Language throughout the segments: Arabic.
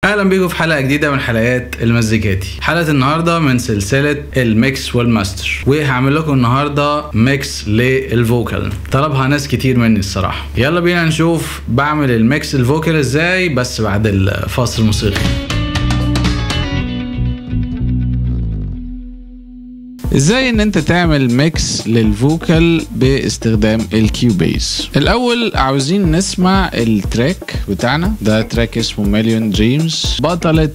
اهلا بيكم في حلقه جديده من حلقات المزيكاتي. حلقه النهارده من سلسله الميكس والماستر، وهعمل لكم النهارده ميكس للفوكال. طلبها ناس كتير مني الصراحه. يلا بينا نشوف بعمل الميكس الفوكال ازاي بس بعد الفاصل الموسيقي. ازاي ان انت تعمل ميكس للفوكال باستخدام الكيوبيز؟ الاول عاوزين نسمع التراك بتاعنا ده. تراك اسمه مليون دريمز. بطلة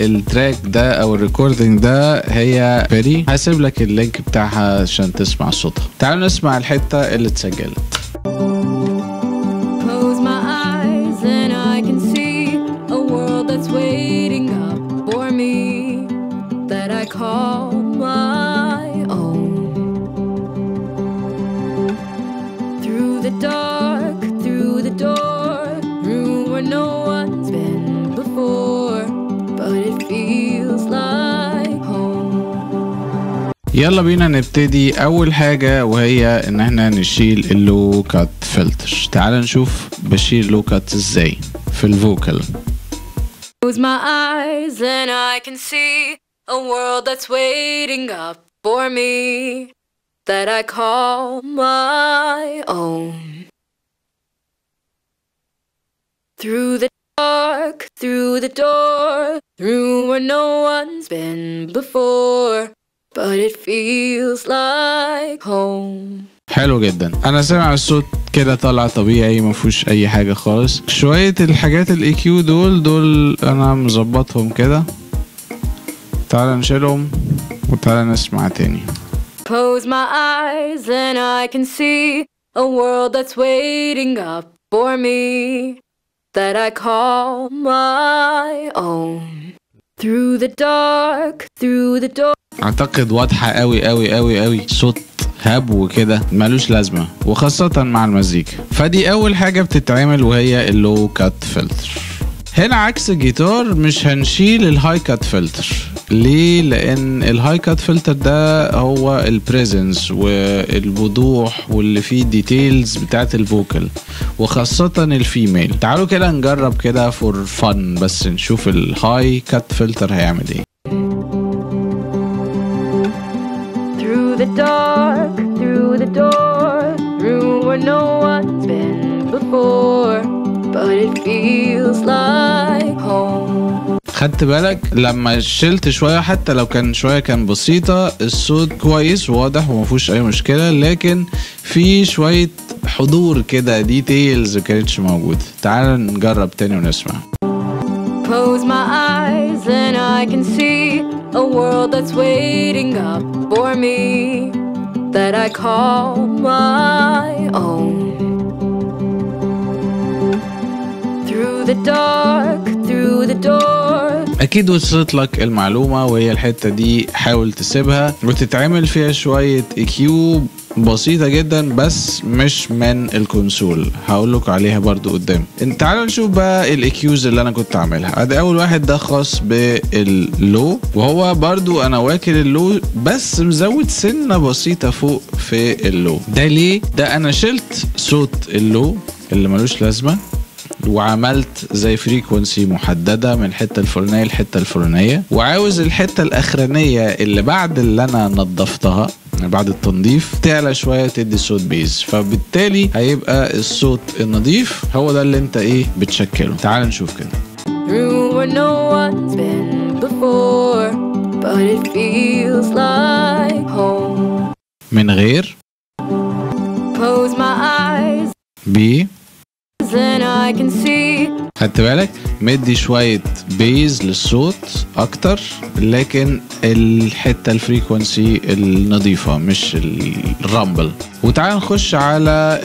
التراك ده او الريكوردينج ده هي بيري. هسيب لك اللينك بتاعها عشان تسمع صوتها. تعالوا نسمع الحتة اللي اتسجلت. يلا بينا نبتدي. اول حاجة وهي ان احنا نشيل اللو كات فلتر. تعال نشوف بشيل اللو كات ازاي في الفوكال. Close my eyes and I can see a world that's waiting up for me that I call my own. Through the dark, through the door, through where no one's been before. But it feels like home. حلو جدا. انا سامع الصوت كده طالع طبيعي مفيهوش اي حاجه خالص. شويه الحاجات الاي كيو دول انا مظبطهم كده. تعال نشيلهم وتعال نسمع تاني. Close my eyes and I can see a world that's waiting up for me that I call my own. Through the dark, through the door. اعتقد واضحة قوي قوي قوي قوي. صوت هبو كده مالوش لازمة وخاصة مع المزيكا. فدي اول حاجة بتتعمل وهي اللو كات فلتر. هنا عكس الجيتار مش هنشيل الهاي كات فلتر. ليه؟ لان الهاي كات فلتر ده هو البريزنس والوضوح واللي فيه ديتيلز بتاعت الفوكال وخاصة الفيميل. تعالوا كده نجرب كده فور فن بس نشوف الهاي كات فلتر هيعمل ايه. Through the dark, through the door, through where no one's been before, but it feels like home. خدت بالك لما شلت شوية حتى لو كان شوية كان بسيطة الصوت كويس وواضح ومفيهوش أي مشكلة، لكن في شوية حضور كده ديتيلز مكانتش موجودة. تعال نجرب تاني ونسمع. Close my eyes and I can see a world that's waiting up for me that I call my own. Through the dark, through the door. اكيد وصلت لك المعلومة وهي الحتة دي حاول تسيبها وتتعمل فيها شوية EQ بسيطة جدا بس مش من الكونسول. هقول لكم عليها برضو قدام. تعالوا نشوف بقى الاكيوز اللي انا كنت عاملها. ادي اول واحد ده خاص باللو وهو برضو انا واكل اللو بس مزود سنة بسيطة فوق في اللو. ده ليه؟ ده انا شلت صوت اللو اللي ملوش لازمة وعملت زي فريكونسي محددة من الحتة الفلانية للحتة الفلانية، وعاوز الحتة الاخرانية اللي بعد اللي انا نظفتها بعد التنظيف تعلى شوية تدي صوت بيز، فبالتالي هيبقى الصوت النظيف هو ده اللي انت ايه بتشكله. تعال نشوف كده. من غير بي. خدت بالك مدي شوية بيز للصوت اكتر لكن الحتة الفريكونسي النظيفة مش الرامبل. وتعال نخش على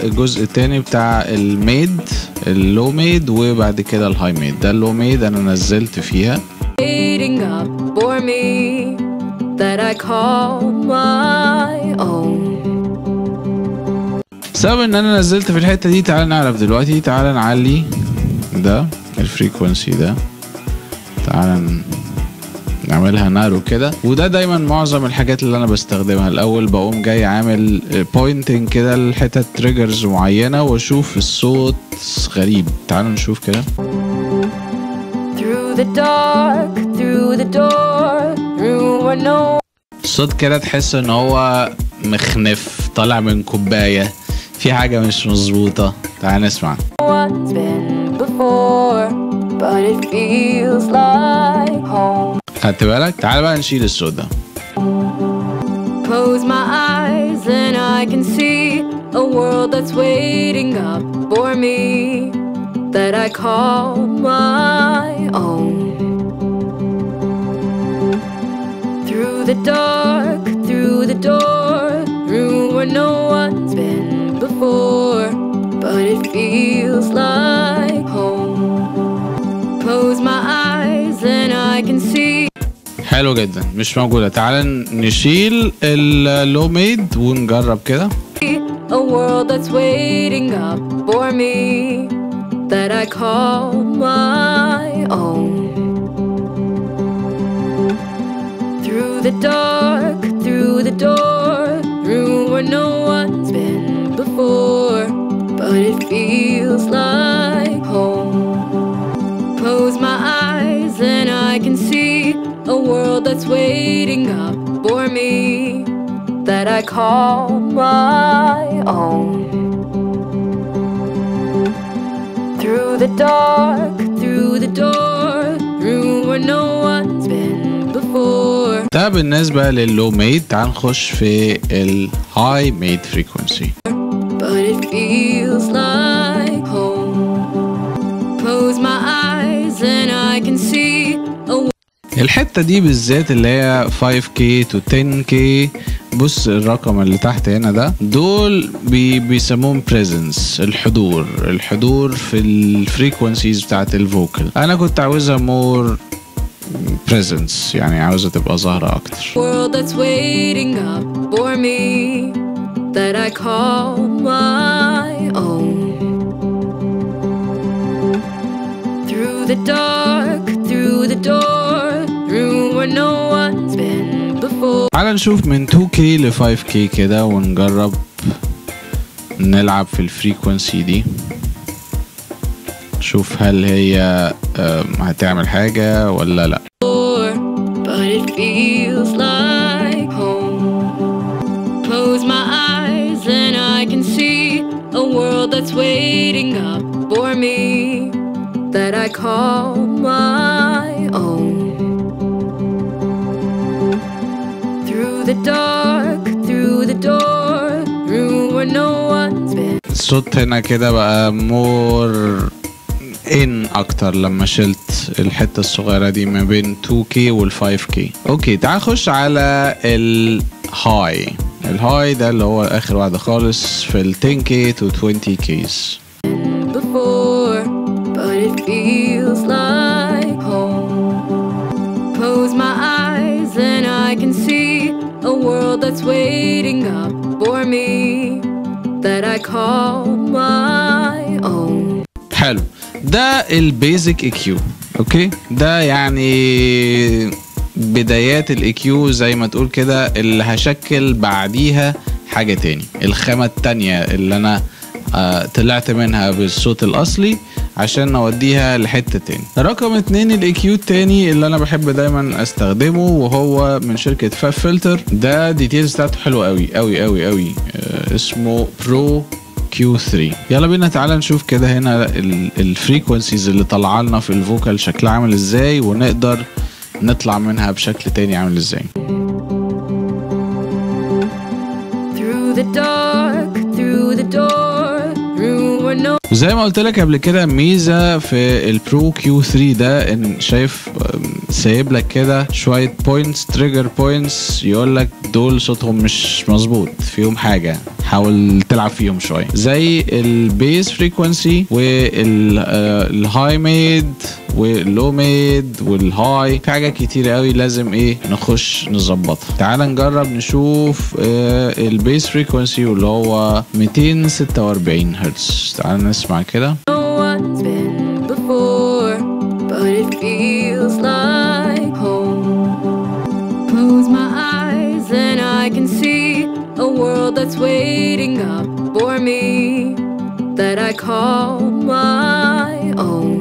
الجزء التاني بتاع الميد اللو ميد وبعد كده الهاي ميد. ده اللو ميد انا نزلت فيها سبب ان انا نزلت في الحتة دي. تعال نعرف دلوقتي. تعال نعلي ده الفريكونسي ده. تعال نعملها نارو كده. وده دايما معظم الحاجات اللي انا بستخدمها. الاول بقوم جاي عامل بوينتنج كده لحتة تريجرز معينة واشوف الصوت غريب. تعالوا نشوف كده. through the dark, through the door, through where no الصوت كده تحس ان هو مخنف طالع من كوباية، في حاجة مش مظبوطة. تعال نسمع. one's been before, but it feels like home. خدت بالك؟ تعال بقى نشيل الصوت ده. Close my eyes and I can see a world that's waiting up for me that I call my own. Through the dark, through the door, through where no one's been before, but it feels like home. Close my eyes and I can see. حلو جدا، مش موجودة. تعال نشيل اللو ميد ونجرب كده. A world that's waiting up for me that I call my own. Through the dark, through the door, through where no one's been before, but it feels like home. Close my eyes and I can see a world that's waiting up for me that I call my own. Through the dark, through the door, through where no one's been before. ده بالنسبة لللو ميد. تعال نخش في الهاي ميد فريكونسي. But it feels like home. Close my eyes and I can see a الحتة دي بالذات اللي هي 5K to 10K. بص الرقم اللي تحت هنا ده، دول بيسموهم presence، الحضور في الفريكونسيز بتاعت الفوكال. انا كنت عاوزها more presence، يعني عاوزة تبقى ظاهرة اكتر. world that's waiting up for me that I call my own. Through the dark, through the door, through where no one's been before. تعال نشوف من 2K ل 5K كده ونجرب نلعب في الفريكونسي دي، شوف هل هي هتعمل حاجة ولا لا. But it feels like home. Close my eyes and I can see a world that's waiting up for me that I call my own. Through the dark, through the door, through where no one's been. الصوت هنا كده بقى مور ان اكتر لما شلت الحتة الصغيرة دي ما بين 2K وال 5K. اوكي تعال نخش على الهاي. الهاي ده اللي هو اخر واحدة خالص في ال 10K to 20Ks. Before, but it feels like home. Close my eyes and I can see a world that's waiting up for me that I call my own. حلو، ده البيزك اي كيو. اوكي ده يعني بدايات الاي كيو زي ما تقول كده، اللي هشكل بعديها حاجة تاني، الخامة التانية اللي انا طلعت منها بالصوت الاصلي عشان نوديها لحتة تاني. رقم 2 الاي كيو التاني اللي انا بحب دايما استخدمه، وهو من شركة فاب فلتر. ده ديتيلز بتاعته حلوة قوي قوي قوي قوي. اسمه برو Q3. يلا بينا تعالى نشوف كده هنا الفريكونسيز اللي طلع لنا في الفوكال شكلها عامل ازاي، ونقدر نطلع منها بشكل تاني عامل ازاي. Through the dark, through the door, through where no. زي ما قلت لك قبل كده، ميزه في البرو Q3 ده ان شايف سايب لك كده شويه بوينتس، تريجر بوينتس، يقول لك دول صوتهم مش مظبوط، فيهم حاجه، حاول تلعب فيهم شويه، زي البيس فريكونسي والهاي ميد واللو ميد والهاي. في حاجات كتير قوي لازم نخش نظبطها. تعال نجرب نشوف البيس فريكونسي واللي هو 246 هرتز. تعال نسمع كده. No one's been before, but it feels like home. Close my eyes and I can see a world that's waiting up for me that I call my own.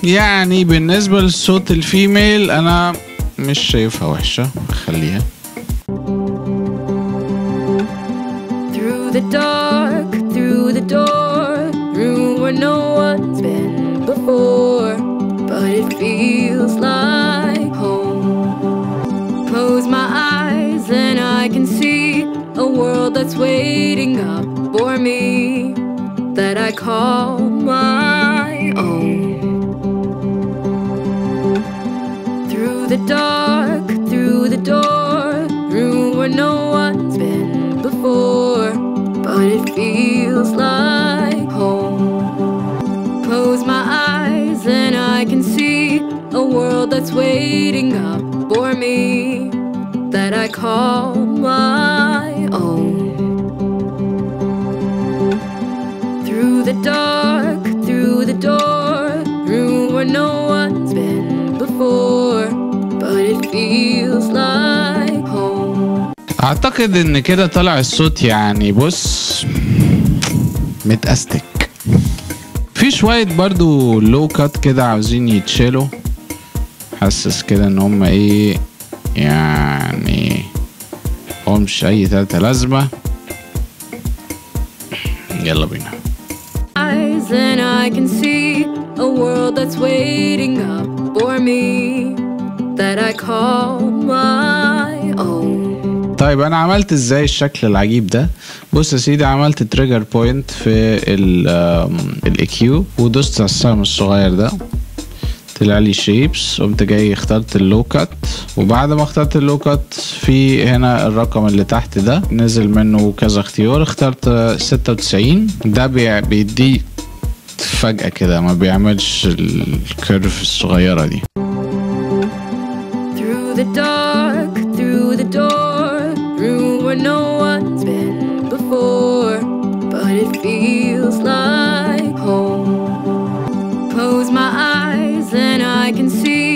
يعني بالنسبة للصوت الفيميل انا مش شايفها وحشة، خليها. Through the dark, through the door, through where no one's been before, but it feels like home. Close my eyes and I can see a world that's waiting up for me, that I call my own. Through the dark, through the door, through where no one's been before, but it feels like home. Close my eyes and I can see a world that's waiting up for me, that I call my own. Through the dark, through the door, through where no one's been before, but it feels like home. اعتقد ان كده طلع الصوت يعني بص متأستك. في شوية برضو لو كات كده عاوزين يتشالوا، حاسس كده ان هم ايه يعني همش اي تلاتة لازمة. يلا بينا. And I can see a world that's waiting up for me, that I call my own. طيب انا عملت ازاي الشكل العجيب ده؟ بص يا سيدي، عملت تريجر بوينت في الاي كيو ودوست على السهم الصغير ده، طلع لي شيبس، قمت جاي اخترت اللو كات، وبعد ما اخترت اللو كات في هنا الرقم اللي تحت ده نزل منه كذا اختيار، اخترت 96. ده بيدي فجأة كده، ما بيعملش الكيرف الصغيرة دي. Through the dark, through the door, through where no one's been before, but it feels like home. Close my eyes and I can see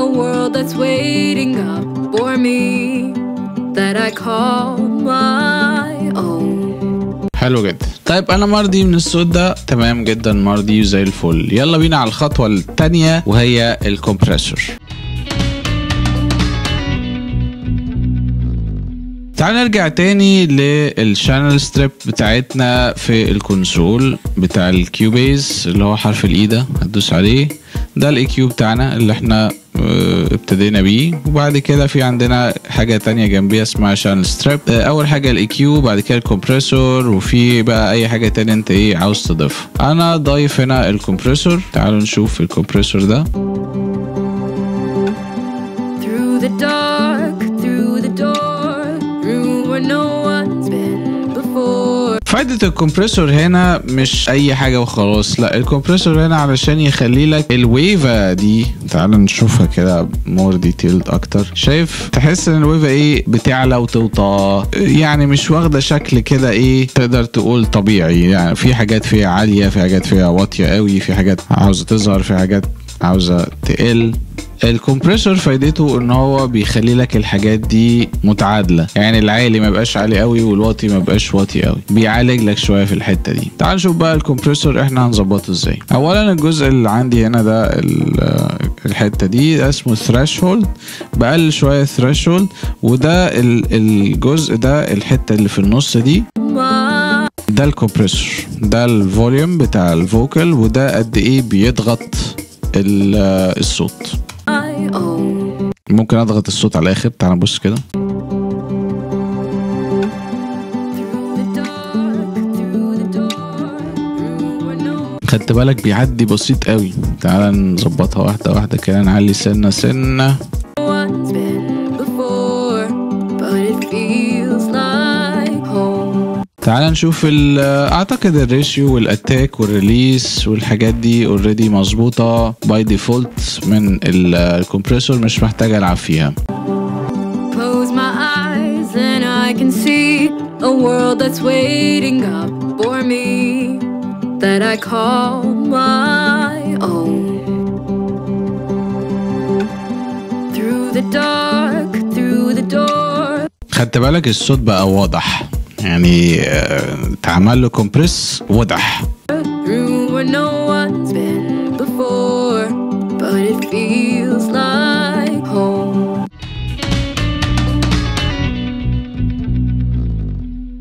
a world that's waiting up for me, that I call my own. حلو جدا. طيب انا مرضي من الصوت ده، تمام جدا، مرضي وزي الفل. يلا بينا على الخطوة التانية وهي الكمبريسور. تعال نرجع تاني للشانل ستريب بتاعتنا في الكونسول بتاع الكيوبيز اللي هو حرف الاي ده، هتدوس عليه، ده الاي كيو بتاعنا اللي احنا ابتدينا بيه. وبعد كده في عندنا حاجة تانية جنبيها اسمها شانل ستريب. اول حاجة الاي كيو، بعد كده الكمبريسور، وفي بقى اي حاجة تانية انت ايه عاوز تضيفها. انا ضايف هنا الكمبريسور، تعالوا نشوف الكمبريسور ده. Through the dark, through the door, through where no one's been before. فايدة الكمبريسور هنا مش اي حاجة وخلاص، لا، الكمبريسور هنا علشان يخلي لك الويفة دي، تعال نشوفها كده مور ديتيلد اكتر. شايف، تحس ان الويفة ايه بتعلى وتوطى، يعني مش واخدة شكل كده ايه تقدر تقول طبيعي. يعني في حاجات فيها عالية، في حاجات فيها واطية قوي، في حاجات عاوزة تظهر، في حاجات عاوزة تقل. الكمبريسور فايدته ان هو بيخلي لك الحاجات دي متعادله، يعني العالي ما بقاش عالي قوي والواطي ما بقاش واطي قوي، بيعالج لك شويه في الحته دي. تعال نشوف بقى الكمبريسور احنا هنظبطه ازاي. اولا الجزء اللي عندي هنا ده الحته دي ده اسمه ثريشولد، بقلل شويه ثريشولد، وده الجزء ده الحته اللي في النص دي ده الكمبريسور، ده الفوليوم بتاع الفوكال، وده قد ايه بيضغط الصوت. ممكن اضغط الصوت على الاخر، تعال نبص كده. خدت بالك بيعدي بسيط قوي. تعال نظبطها واحده واحده كده، نعلي سنه سنه. تعال نشوف اعتقد الريشيو والاتاك والريليس والحاجات دي اوريدي مظبوطه باي ديفولت من الكمبريسور، مش محتاج العب فيها. Close my eyes and I can see a world that's waiting up for me, that I call my own. Through the dark, through the door. خدت بالك الصوت بقى واضح، يعني تعمل له كومبريس واضح. Through where no one's been before, but it feels like home.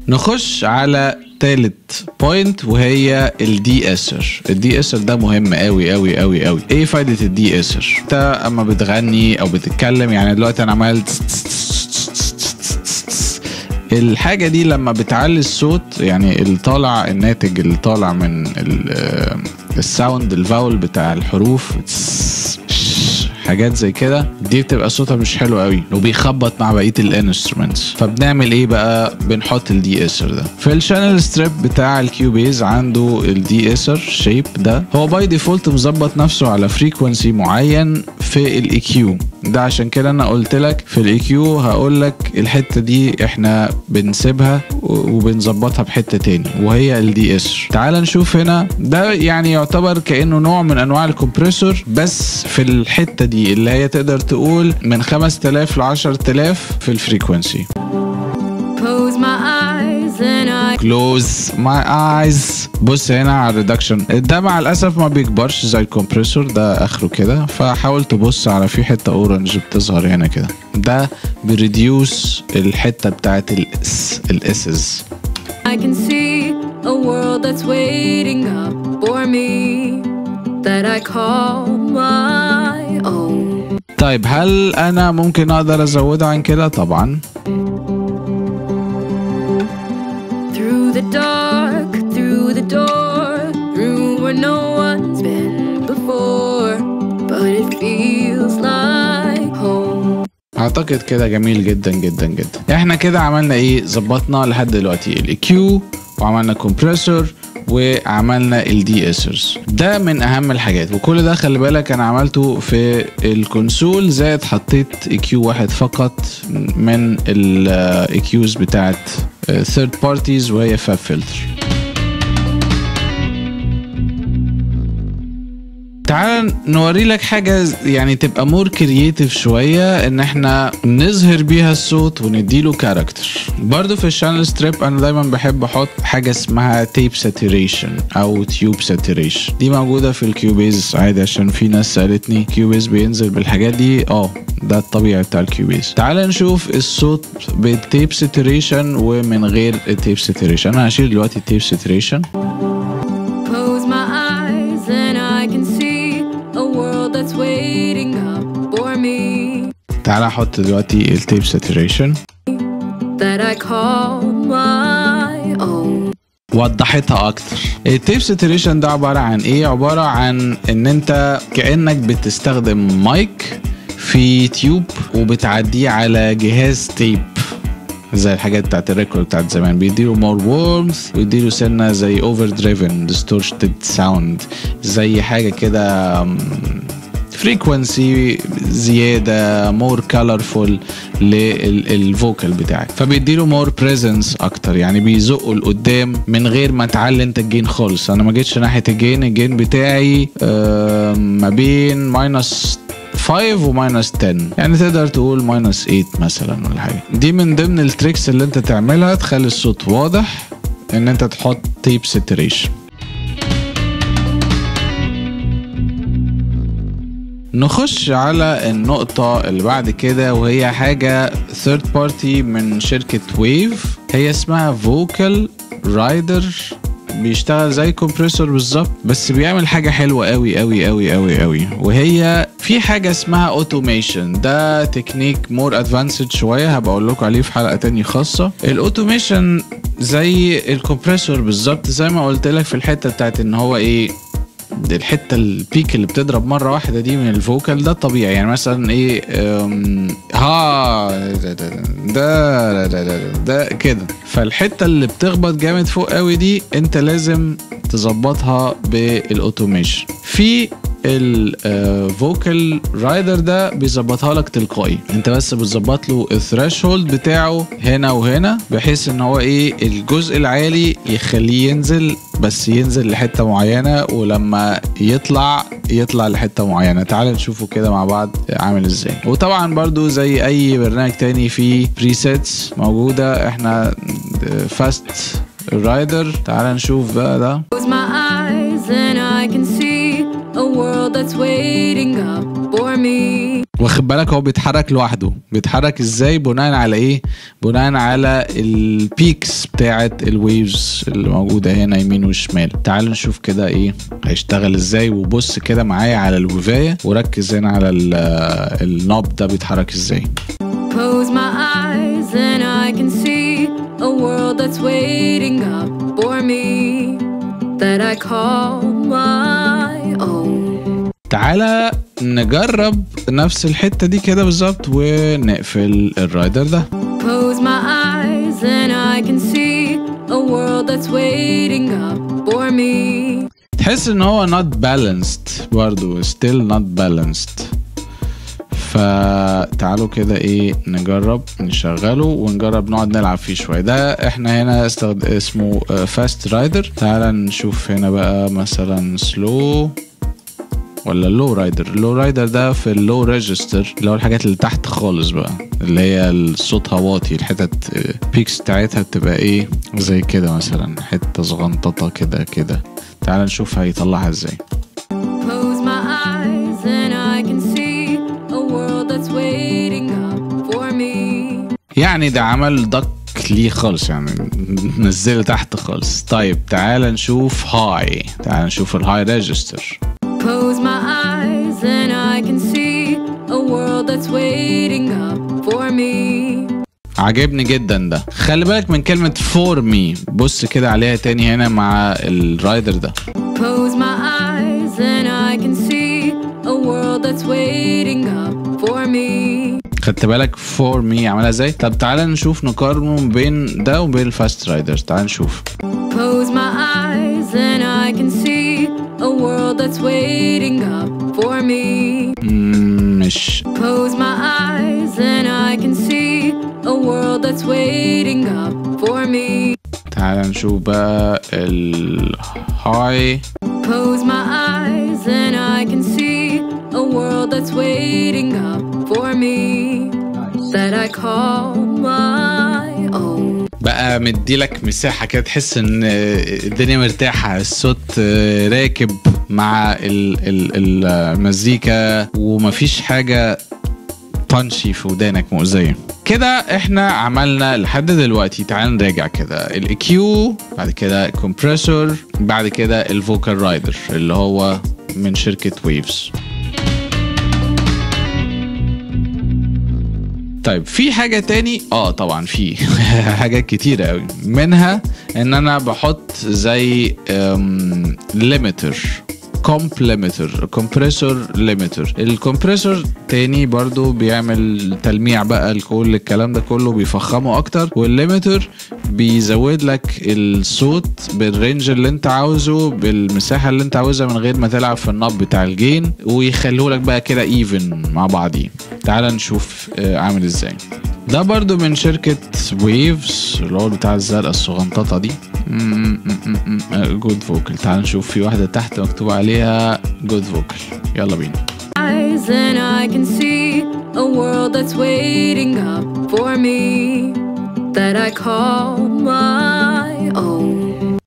نخش على تالت بوينت وهي الدي اسر. الدي اسر ده مهم قوي قوي قوي قوي. ايه فايدة الدي اسر؟ انت اما بتغني او بتتكلم، يعني دلوقتي انا عملت الحاجة دي لما بتعلي الصوت، يعني الطالع الناتج اللي طالع من الساوند الفاول بتاع الحروف حاجات زي كده، دي بتبقى صوتها مش حلو قوي وبيخبط مع بقيه الانسترومنتس. فبنعمل ايه بقى؟ بنحط الدي اسر ده في الشانل ستريب بتاع الكيوبيز. عنده الدي اسر شيب ده، هو باي ديفولت مظبط نفسه على فريكوانسي معين في الاي كيو ده. عشان كده انا قلت لك في الاي كيو هقول لك الحته دي احنا بنسيبها وبنظبطها بحته تاني وهي الدي اسر. تعال نشوف هنا، ده يعني يعتبر كانه نوع من انواع الكمبريسور، بس في الحته دي اللي هي تقدر تقول من 5000 ل 10000 في الفريكوانسي. Close my eyes. بص هنا على الريدكشن ده، مع الاسف ما بيكبرش زي الكمبريسور ده، اخره كده. فحاول تبص على في حته اورنج بتظهر هنا كده، ده بيريديوس الحته بتاعت الاسز. I can see a world that's waiting up for me that I call my own. طيب هل انا ممكن اقدر ازودها عن كده؟ طبعا. Through the dark, through the door, through where no one's been before, but it feels like home. اعتقد كده جميل جدا جدا جدا. احنا كده عملنا ايه؟ ظبطنا لحد دلوقتي الاي وعملنا كومبريسور وعملنا الدي اسرز. ده من اهم الحاجات، وكل ده خلي بالك انا عملته في الكونسول، زائد حطيت اي كيو واحد فقط من الاي كيوز بتاعت ثيرد بارتيز وهي فاب فلتر. تعال نوري لك حاجة يعني تبقى مور كرييتيف شوية، ان احنا نظهر بيها الصوت ونديله كاركتر. برضو في الشانل ستريب انا دايما بحب احط حاجة اسمها تيب ساتوريشن او تيوب ساتوريشن. دي موجودة في الكيوبيز عادي، عشان في ناس سألتني كيوبيز بينزل بالحاجات دي. ده الطبيعي بتاع الكيوبيز. تعال نشوف الصوت بالتيب ساتوريشن ومن غير التيب ساتوريشن. انا هشيل دلوقتي التيب ساتوريشن. تعال احط دلوقتي التيب ساتوريشن. وضحتها اكتر. التيب ساتوريشن ده عبارة عن ايه؟ عبارة عن ان انت كأنك بتستخدم مايك في تيوب وبتعديه على جهاز تيب، زي الحاجات بتاعت الريكورد بتاعت زمان. بيديله مور وورمث ويديله سنة زي اوفر دريفن ديستورشتد ساوند، زي حاجة كده فريكوانسي زياده، مور كالرفول للفوكال بتاعك. فبيديله مور بريزنس اكتر، يعني بيزقه لقدام من غير ما تعلي انت الجين خالص. انا ما جيتش ناحيه الجين بتاعي ما بين ماينس 5 وماينس 10، يعني تقدر تقول ماينس 8 مثلا ولا حاجه. دي من ضمن التريكس اللي انت تعملها تخلي الصوت واضح، ان انت تحط تيب ساتوريشن. نخش على النقطة اللي بعد كده، وهي حاجة third party من شركة ويف، هي اسمها فوكال رايدر. بيشتغل زي كومبريسور بالظبط، بس بيعمل حاجة حلوة قوي قوي قوي قوي قوي، وهي في حاجة اسمها اوتوميشن. ده تكنيك مور ادفانسد شوية، هبقى اقول لكم عليه في حلقة تانية خاصة. الاوتوميشن زي الكومبريسور بالظبط، زي ما قلت لك في الحتة بتاعت ان هو ايه، الحته البيك اللي بتضرب مره واحده دي من الفوكال، ده طبيعي. يعني مثلا ايه، ده كده. فالحته اللي بتخبط جامد فوق قوي دي انت لازم تظبطها بالاوتوميشن. في الفوكال رايدر ده بيظبطها لك تلقائي، انت بس بتظبط له الثريشولد بتاعه هنا وهنا، بحيث ان هو ايه، الجزء العالي يخليه ينزل، بس ينزل لحته معينه، ولما يطلع لحته معينه. تعال نشوفه كده مع بعض عامل ازاي. وطبعا برضو زي اي برنامج تاني في بريسيتس موجوده، احنا فاست رايدر. تعال نشوف بقى ده. A world that's waiting waiting up for me. واخد بالك هو بيتحرك لوحده. بيتحرك ازاي؟ بناء على ايه؟ بناء على البيكس بتاعت الويفز اللي موجودة هنا يمين وشمال. تعالوا نشوف كده ايه هيشتغل ازاي، وبص كده معايا على الويفاية وركز هنا على النوب ده بيتحرك ازاي. Close my eyes and I can see a world that's waiting up for me that I call my own. تعالى نجرب نفس الحتة دي كده بالظبط ونقفل الرايدر ده. Close my eyes and I can see a world that's waiting up for me. تحس ان هو not balanced برضو، still not balanced. فتعالوا كده ايه نجرب نشغله ونجرب نقعد نلعب فيه شوية. ده احنا هنا اسمه فاست رايدر. تعالى نشوف هنا بقى مثلا سلو ولا اللو رايدر. اللو رايدر ده في اللو ريجستر اللي هو الحاجات اللي تحت خالص بقى، اللي هي الصوت واطي، الحتت بيكس بتاعتها بتبقى ايه زي كده مثلا، حتة صغنططة كده كده. تعال نشوف هيطلعها ازاي. Close my eyes and I can see a world that's waiting up for me. يعني ده عمل دق ليه خالص، يعني نزله تحت خالص. طيب تعال نشوف هاي. تعال نشوف الهاي ريجستر. Close my eyes and I can see a world that's waiting up for me. عجبني جدا ده. خلي بالك من كلمة for me، بص كده عليها تاني هنا مع الرايدر ده. Close my eyes and I can see a world that's waiting up for me. خدت بالك for me عملها ازاي؟ طب تعالى نشوف نقارنه بين ده وبين الفاست رايدر. تعال نشوف. Close my eyes and I can see a world that's waiting up for me. مش Close my eyes and I can see a world that's waiting up for me. تعال نشوف بقى الهاي. Close my eyes and I can see a world that's waiting up for me that I call my own. بقى مديلك مساحة كده تحس ان الدنيا مرتاحة، الصوت راكب مع المزيكا ومفيش حاجة بانشي في ودانك مؤذية. كده احنا عملنا لحد دلوقتي. تعال نراجع كده الإكيو، بعد كده الكمبريسور، بعد كده الفوكال رايدر اللي هو من شركة ويفز. طيب في حاجة تاني؟ طبعا في حاجات كتيرة قوي، منها ان انا بحط زي ليميتر، كومب ليميتر، كومبريسور ليميتر. الكمبريسور تاني برضو بيعمل تلميع بقى لكل الكلام ده كله، بيفخمه اكتر. والليميتر بيزود لك الصوت بالرينج اللي انت عاوزه، بالمساحة اللي انت عاوزها، من غير ما تلعب في النب بتاع الجين، ويخلوه لك بقى كده ايفن مع بعضيه. تعال نشوف عامل ازاي. ده برضو من شركة ويفز اللي هو بتاع الزرقاء الصغنططة دي. جود فوكال. تعال نشوف في واحدة تحت مكتوب عليها جود فوكال. يلا بينا. And I can see a world that's waiting up for me that I call my own.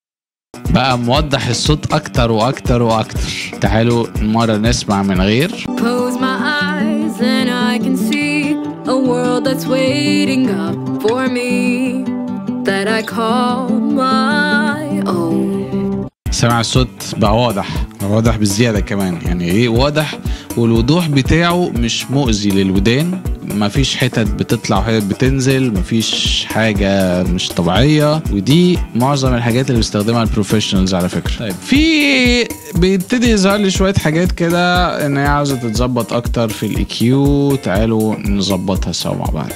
بقى موضح الصوت اكتر واكتر واكتر. تعالوا مرة نسمع من غير. Close my eyes and I can see a world that's waiting up for me that I call my own. سمع الصوت بقى واضح بالزيادة كمان. يعني ايه واضح؟ والوضوح بتاعه مش مؤذي للودان، مفيش حتت بتطلع وحتت بتنزل، مفيش حاجة مش طبيعية. ودي معظم الحاجات اللي بيستخدمها البروفيشنالز على فكرة. طيب في بيبتدي يظهر لي شوية حاجات كده ان هي عاوزة تتظبط اكتر في الاي. تعالوا نظبطها سوا مع بعض.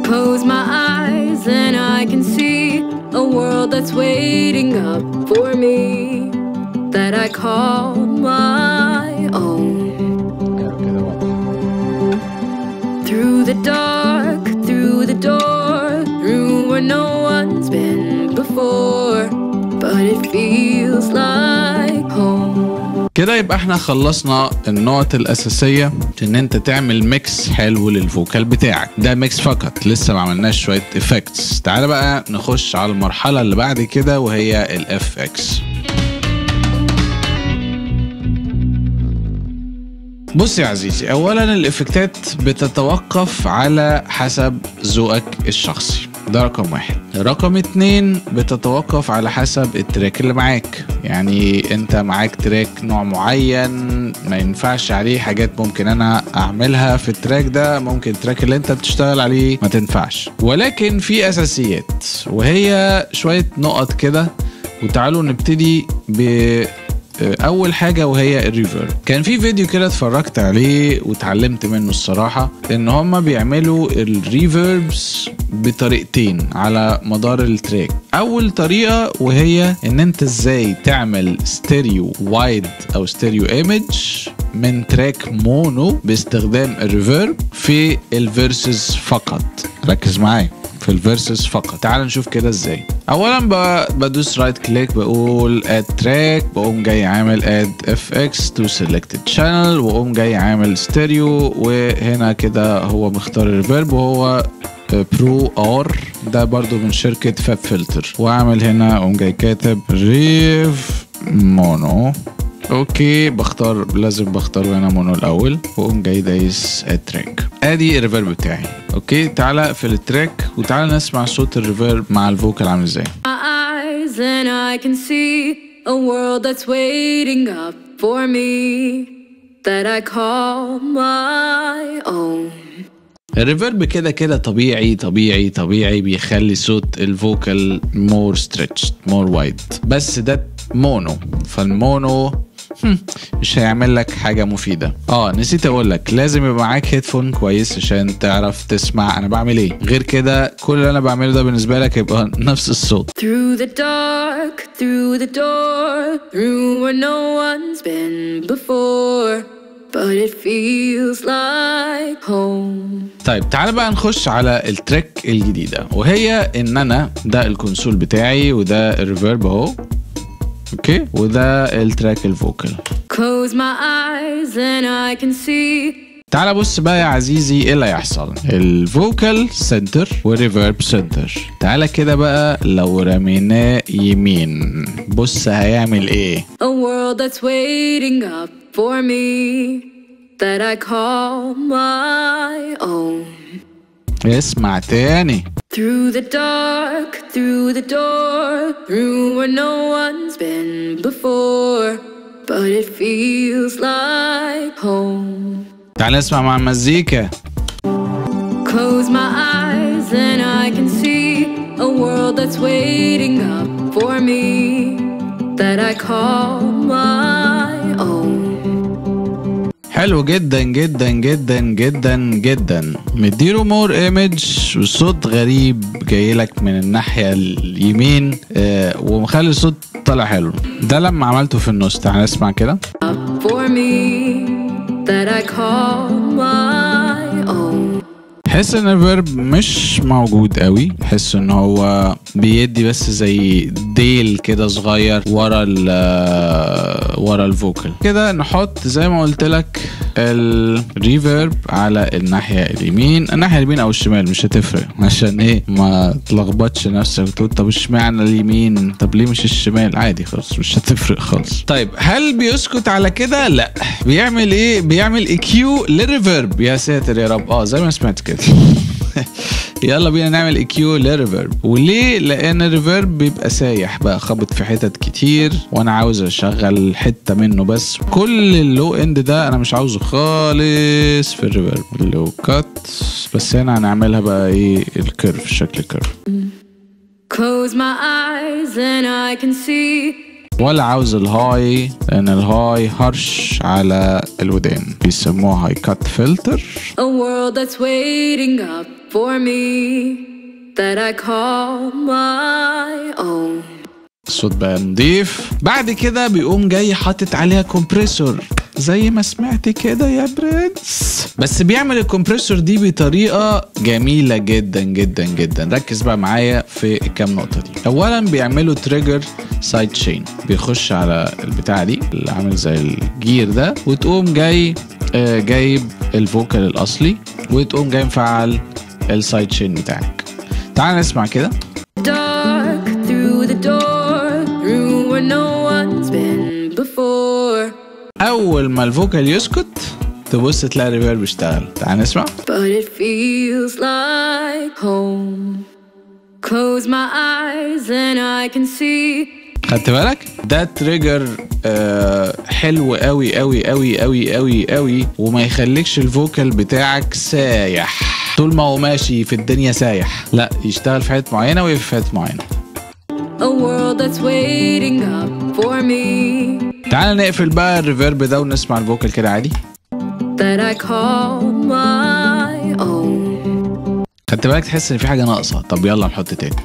Close my eyes and I can see a world that's waiting up for me that I call my own. Through the dark, through the door, through where no one's been before, but it feels like home. كده يبقى احنا خلصنا النقط الأساسية ان انت تعمل ميكس حلو للفوكال بتاعك. ده ميكس فقط، لسه ما عملناش شوية effects. تعال بقى نخش على المرحلة اللي بعد كده وهي ال FX. بص يا عزيزي، اولا الافكتات بتتوقف على حسب ذوقك الشخصي، ده رقم واحد. رقم اتنين بتتوقف على حسب التراك اللي معاك. يعني انت معاك تراك نوع معين ما ينفعش عليه حاجات ممكن انا اعملها في التراك ده، ممكن التراك اللي انت بتشتغل عليه ما تنفعش، ولكن في اساسيات وهي شوية نقط كده. وتعالوا نبتدي اول حاجة وهي الريفيرب. كان في فيديو كده اتفرجت عليه واتعلمت منه الصراحة ان هما بيعملوا الريفيربس بطريقتين على مدار التراك. اول طريقة وهي ان انت ازاي تعمل ستيريو وايد او ستيريو ايمج من تراك مونو باستخدام الريفيرب في الفيرسز فقط. ركز معايا في الفيرسز فقط. تعال نشوف كده ازاي. اولا بدوس رايت كليك، بقول اد تراك، بقوم جاي عامل اد اف اكس تو سيلكتد شانل، واقوم جاي عامل ستيريو. وهنا كده هو مختار الريفيرب وهو برو ار، ده برضو من شركة فاب فلتر. واعمل هنا اقوم جاي كاتب ريف مونو. اوكي، لازم بختار هنا مونو الاول، واقوم جاي دايس التراك. ادي الريفيرب بتاعي. اوكي، تعالى في التراك وتعالى نسمع صوت الريفيرب مع الفوكال عامل ازاي. And I can see a world that's waiting up for me that I call my own. الريفيرب كده كده طبيعي بيخلي صوت الفوكال مور ستريتش مور وايد، بس ده مونو، فالمونو مش هيعمل لك حاجة مفيدة. نسيت اقول لك لازم يبقى معاك هيدفون كويس عشان تعرف تسمع انا بعمل ايه. غير كده كل اللي انا بعمله ده بالنسبة لك يبقى نفس الصوت. Through the dark, through the door, through where no one's been before, but it feels like home. طيب تعال بقى نخش على التراك الجديدة، وهي ان انا ده الكونسول بتاعي وده الريفيرب اهو. اوكي، وده التراك الفوكال. Close my eyes and I can see. تعال بص بقى يا عزيزي ايه اللي هيحصل. الفوكال سنتر والريفيرب سنتر. تعال كده بقى لو رميناه يمين، بص هيعمل ايه. A world that's waiting up for me that I call my own. اسمع تاني. Through the dark, through the door, through where no one's been before, but it feels like home. تعال نسمع مع المزيكا. Close my eyes and I can see a world that's waiting up for me that I call my own. حلو جدا جدا جدا جدا جدا. مديله مور ايمج وصوت غريب جاي لك من الناحيه اليمين، ومخلي الصوت طالع حلو. ده لما عملته في النص. تعال نسمع كده. حس ان الفيرب مش موجود قوي، حس ان هو بيدي بس زي ديل كده صغير ورا الفوكال كده. نحط زي ما قلت لك الريفيرب على الناحيه اليمين او الشمال، مش هتفرق عشان ايه ما تلخبطش نفسك وتقول طب اشمعنى اليمين، طب ليه مش الشمال، عادي خالص مش هتفرق خالص. طيب هل بيسكت على كده؟ لا، بيعمل ايه؟ بيعمل EQ للريفيرب. يا ساتر يا رب، زي ما سمعت كده. يلا بينا نعمل EQ للريفيرب. وليه؟ لان الريفيرب بيبقى سايح بقى، خبط في حتت كتير وانا عاوز اشغل حته منه بس. كل اللو اند ده انا مش عاوزه خالص في الريفيرب. اللو كات بس هنا هنعملها بقى ايه الكيرف، شكل كيرف. Close my eyes and I can see. ولا عاوز الهاي لان الهاي هرش على الودان، بيسموها هاي كات فلتر. A world that's waiting up for me that I call my own. الصوت بقى نضيف. بعد كده بيقوم جاي حاطط عليها كومبريسور زي ما سمعت كده يا برنس. بس بيعمل الكومبريسور دي بطريقة جميلة جدا جدا جدا. ركز بقى معايا في الكام نقطة دي. اولا بيعملوا تريجر سايد تشين، بيخش على البتاعة دي اللي عامل زي الجير ده، وتقوم جايب الفوكال الاصلي، وتقوم جاي مفعل السايد تشين بتاعك. تعال نسمع كده. Dark through the door, through where no one's been before. اول ما الفوكال يسكت تبص تلاقي الريفيرب اشتغل. تعال نسمع. But it feels like home. Close my eyes and I can see. خدت بالك؟ ده تريجر حلو قوي قوي قوي قوي قوي قوي، وما يخليكش الفوكال بتاعك سايح طول ما هو ماشي في الدنيا سايح، لا يشتغل في حتة معينة ويقف في حتة معينة. A world that's waiting up for me. تعال نقفل بقى الريفيرب ده ونسمع الفوكال كده عادي. That I call my own. خدت بالك تحس ان في حاجة ناقصة. طب يلا نحط تاني.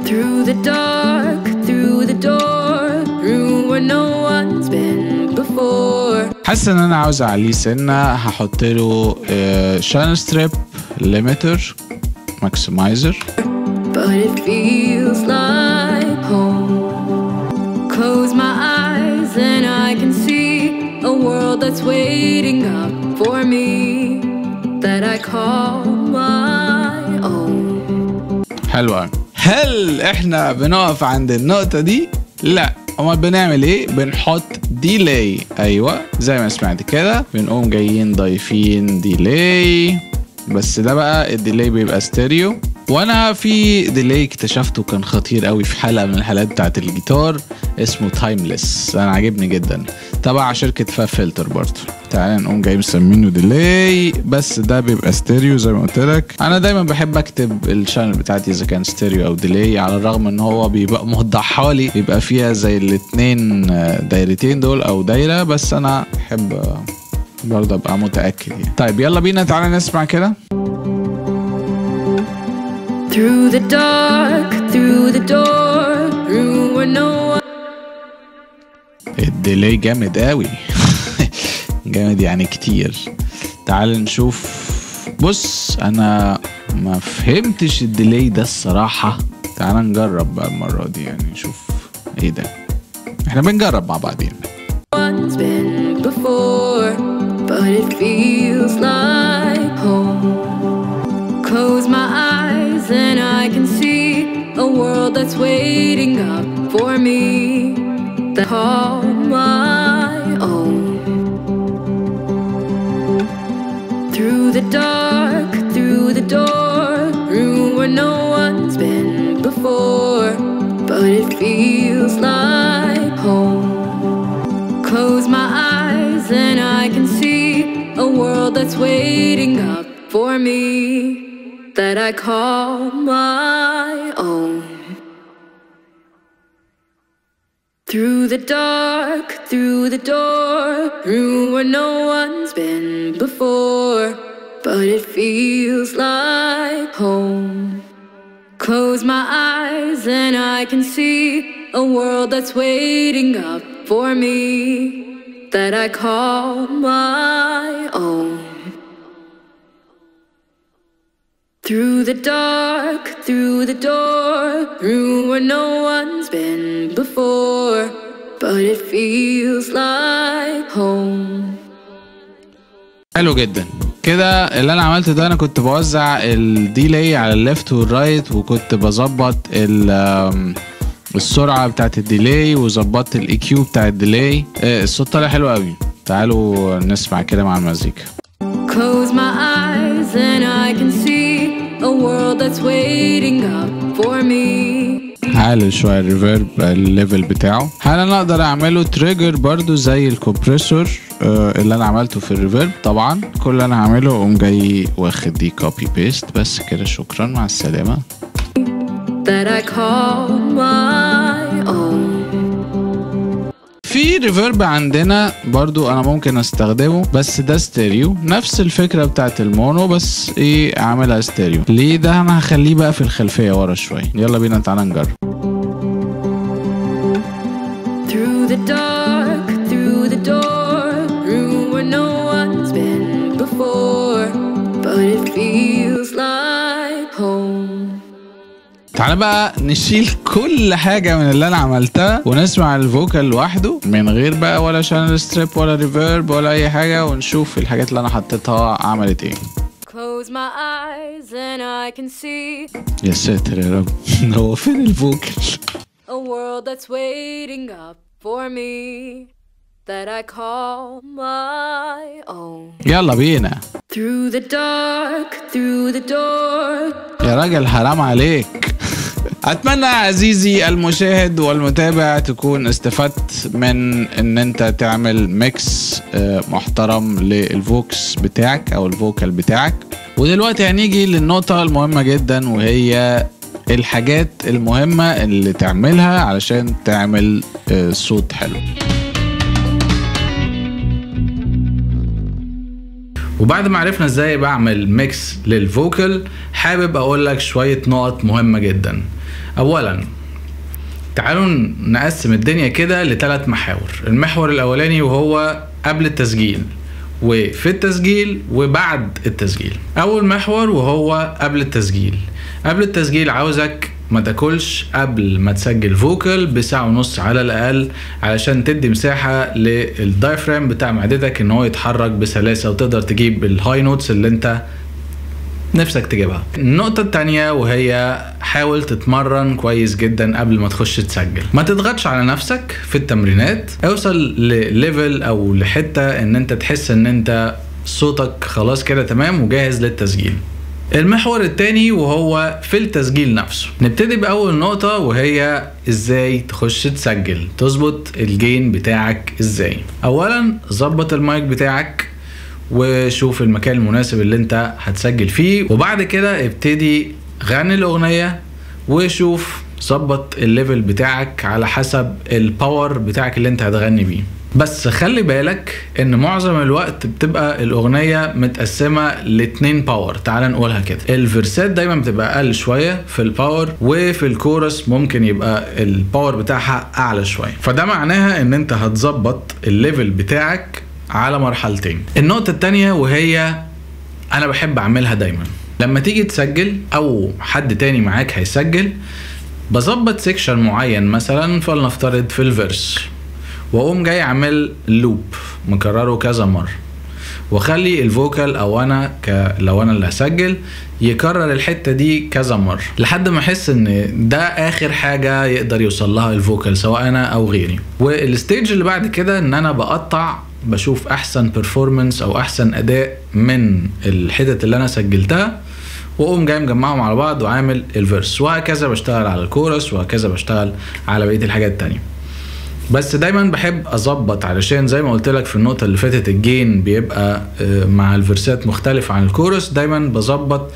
Through the dark, through the door, through where no one's been before. حاسس ان انا عاوز اعليه سنة، هحط له شانل ستريب، ليميتر، ماكسمايزر. But it feels like home. Close my eyes and I can see a world that's waiting up for me that I call my own. حلوة. هل احنا بنقف عند النقطة دي؟ لا، امال بنعمل ايه؟ بنحط ديلي. ايوه زي ما سمعت كده، بنقوم جايين ضايفين ديلي، بس ده بقى الديلي بيبقى ستيريو. وانا في ديلي اكتشفته كان خطير قوي في حلقة من الحلقات بتاعت الجيتار اسمه تايمليس، انا عاجبني جدا، تبع شركة فاب فلتر برضه. تعالى نقوم جاي مسمينه ديلي، بس ده بيبقى ستيريو زي ما قلت لك. انا دايما بحب اكتب الشانل بتاعتي اذا كان ستيريو او ديلي، على الرغم ان هو بيبقى موضحها لي، بيبقى فيها زي الاتنين دايرتين دول او دايرة، بس انا بحب برضه ابقى متأكد يعني. طيب يلا بينا تعالى نسمع كده. Through the dark, through the door, through where no one. الديلي جامد قوي. جامد يعني كتير. تعال نشوف. بص انا ما فهمتش الديلي ده الصراحة، تعال نجرب بقى المرة دي يعني، نشوف ايه ده. احنا بنجرب مع بعضين. One's been before, but it feels like home. Close my eyes and I can see a world that's waiting up for me that I call my own. Through the dark, through the door, through where no one's been before, but it feels like home. Close my eyes and I can see a world that's waiting up for me that I call my own. Through the dark, through the door, through where no one's been before, but it feels like home. Close my eyes and I can see a world that's waiting up for me that I call my own. Through the dark, through the door, through where no one's been before, but it feels like home. حلو جدا كده. اللي انا عملته ده، انا كنت بوزع الديلي على الليفت والرايت، وكنت بظبط السرعة بتاعت الديلي، وظبطت الاي كيو بتاع الديلي. الصوت طالع حلو قوي. تعالوا نسمع كده مع المزيكا. Close my eyes and I can see a world that's waiting up for me. هعلي شوية الريفيرب الليفل بتاعه. هل انا اقدر اعمله تريجر برضو زي الكمبريسور اللي انا عملته في الريفيرب؟ طبعا. كل اللي انا هعمله اقوم جاي واخد دي كوبي بيست بس كده. شكرا، مع السلامة. That I call my own. في ريفيرب عندنا برضو انا ممكن استخدمه، بس ده ستيريو، نفس الفكرة بتاعت المونو، بس ايه اعملها ستيريو. ليه ده؟ انا هخليه بقى في الخلفية ورا شوية. يلا بينا تعالى نجرب. Through the dark, through the door, through where no one's been before, but it feels like home. تعالى بقى نشيل كل حاجة من اللي انا عملتها ونسمع الفوكال لوحده من غير بقى ولا شانل ستريب ولا ريفيرب ولا اي حاجة، ونشوف الحاجات اللي انا حطيتها عملت ايه. Close my eyes and I can see يا ساتر يا رب. هو فين الفوكال؟ a world that's waiting up for me that I call my own. يلا بينا. Through the dark, through the door. يا راجل حرام عليك. اتمنى عزيزي المشاهد والمتابع تكون استفدت من ان انت تعمل ميكس محترم للفوكس بتاعك او الفوكال بتاعك. ودلوقتي هنيجي للنقطة المهمة جدا، وهي الحاجات المهمة اللي تعملها علشان تعمل صوت حلو. وبعد ما عرفنا ازاي بعمل ميكس للفوكال، حابب اقول لك شوية نقط مهمة جدا. اولا تعالوا نقسم الدنيا كده ل3 محاور. المحور الاولاني وهو قبل التسجيل، وفي التسجيل، وبعد التسجيل. اول محور وهو قبل التسجيل. قبل التسجيل عاوزك ما تاكلش قبل ما تسجل فوكال بساعة ونص على الاقل، علشان تدي مساحة للدايفرام بتاع معدتك ان هو يتحرك بسلاسة وتقدر تجيب الهاي نوتس اللي انت نفسك تجيبها. النقطة التانية وهي حاول تتمرن كويس جدا قبل ما تخش تسجل. ما تضغطش على نفسك في التمرينات، اوصل لليفل او لحتة ان انت تحس ان انت صوتك خلاص كده تمام وجاهز للتسجيل. المحور التاني وهو في التسجيل نفسه. نبتدي بأول نقطة وهي ازاي تخش تسجل، تظبط الجين بتاعك ازاي. اولا ظبط المايك بتاعك وشوف المكان المناسب اللي انت هتسجل فيه، وبعد كده ابتدي غني الأغنية وشوف ظبط الليفل بتاعك على حسب الباور بتاعك اللي انت هتغني بيه. بس خلي بالك ان معظم الوقت بتبقى الاغنية متقسمة ل2 باور. تعال نقولها كده، الفيرسات دايما بتبقى اقل شوية في الباور، وفي الكورس ممكن يبقى الباور بتاعها اعلى شوية. فده معناها ان انت هتظبط الليفل بتاعك على مرحلتين. النقطة التانية وهي انا بحب اعملها دايما لما تيجي تسجل او حد تاني معاك هيسجل، بظبط سيكشن معين مثلا فلنفترض في الفيرس، واقوم جاي عامل لوب مكرره كذا مرة، وخلي الفوكال او انا لو انا اللي هسجل يكرر الحتة دي كذا مرة لحد ما احس ان ده اخر حاجة يقدر يوصل لها الفوكال سواء انا او غيري. والستيج اللي بعد كده ان انا بقطع، بشوف احسن بيرفورمانس او احسن اداء من الحتت اللي انا سجلتها، واقوم جاي مجمعهم على بعض وعامل الفيرس، وهكذا بشتغل على الكورس، وهكذا بشتغل على بقية الحاجات التانية. بس دايما بحب اظبط، علشان زي ما قلت لك في النقطة اللي فاتت الجين بيبقى مع الفيرسات مختلف عن الكورس. دايما بظبط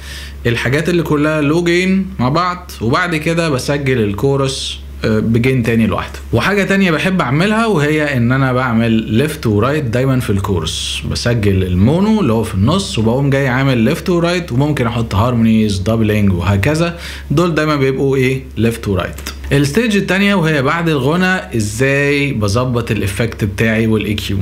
الحاجات اللي كلها لو جين مع بعض، وبعد كده بسجل الكورس بجين تاني لوحده. وحاجة تانية بحب اعملها وهي ان انا بعمل ليفت ورايت دايما في الكورس. بسجل المونو اللي هو في النص، وبقوم جاي عامل ليفت ورايت، وممكن احط هارمونيز دبلينج وهكذا. دول دايما بيبقوا ايه، ليفت ورايت. الستيج التانية وهي بعد الغنى ازاي بظبط الافكت بتاعي والاي كيو.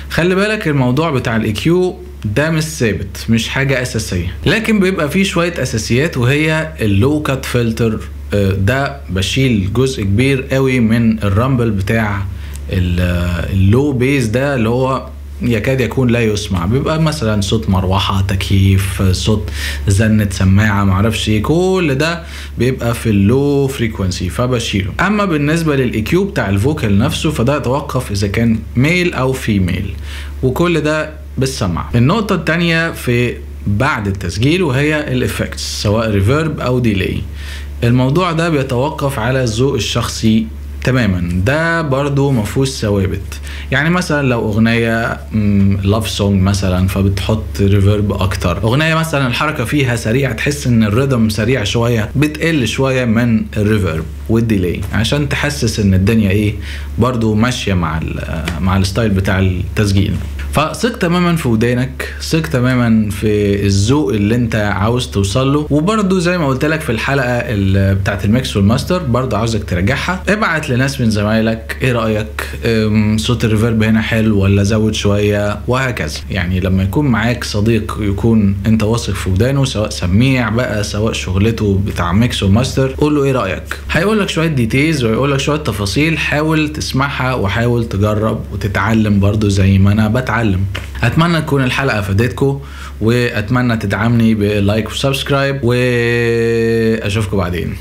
خلي بالك الموضوع بتاع الاي كيو ده مش ثابت، مش حاجة اساسية، لكن بيبقى فيه شوية اساسيات وهي اللو كات فلتر. ده بشيل جزء كبير قوي من الرامبل بتاع اللو بيز ده اللي هو يكاد يكون لا يسمع. بيبقى مثلا صوت مروحة، تكييف، صوت زنة سماعة، معرفش ايه، كل ده بيبقى في اللو فريكوانسي فبشيله. اما بالنسبة للاي كيو بتاع الفوكال نفسه فده يتوقف اذا كان ميل او فيميل، وكل ده بالسمع. النقطة التانية في بعد التسجيل وهي الافكتس، سواء ريفيرب او ديلي. الموضوع ده بيتوقف على الذوق الشخصي تماما، ده برضو مفهوش ثوابت. يعني مثلا لو اغنية لاف سونج مثلا فبتحط ريفيرب اكتر، اغنية مثلا الحركة فيها سريع تحس ان الريدم سريع شوية، بتقل شوية من الريفيرب والديلي عشان تحسس ان الدنيا ايه برضو ماشية مع الستايل بتاع التسجيل. فثق تماما في ودانك، ثق تماما في الذوق اللي انت عاوز توصل له. وبرضو زي ما قلت لك في الحلقة بتاعت الميكس والماستر برضو عاوزك تراجعها، ابعت لناس من زمايلك ايه رأيك، صوت الريفيرب هنا حلو ولا زود شوية، وهكذا. يعني لما يكون معاك صديق يكون انت واثق في ودانه، سواء سميع بقى سواء شغلته بتاع ميكس وماستر، قول له ايه رأيك، هيقول لك شوية ديتيلز ويقول لك شوية تفاصيل. حاول تسمعها وحاول تجرب وتتعلم برضو زي ما انا بتعلم. اتمنى تكون الحلقة فادتكم، واتمنى تدعمني بلايك وسبسكرايب، واشوفكم بعدين.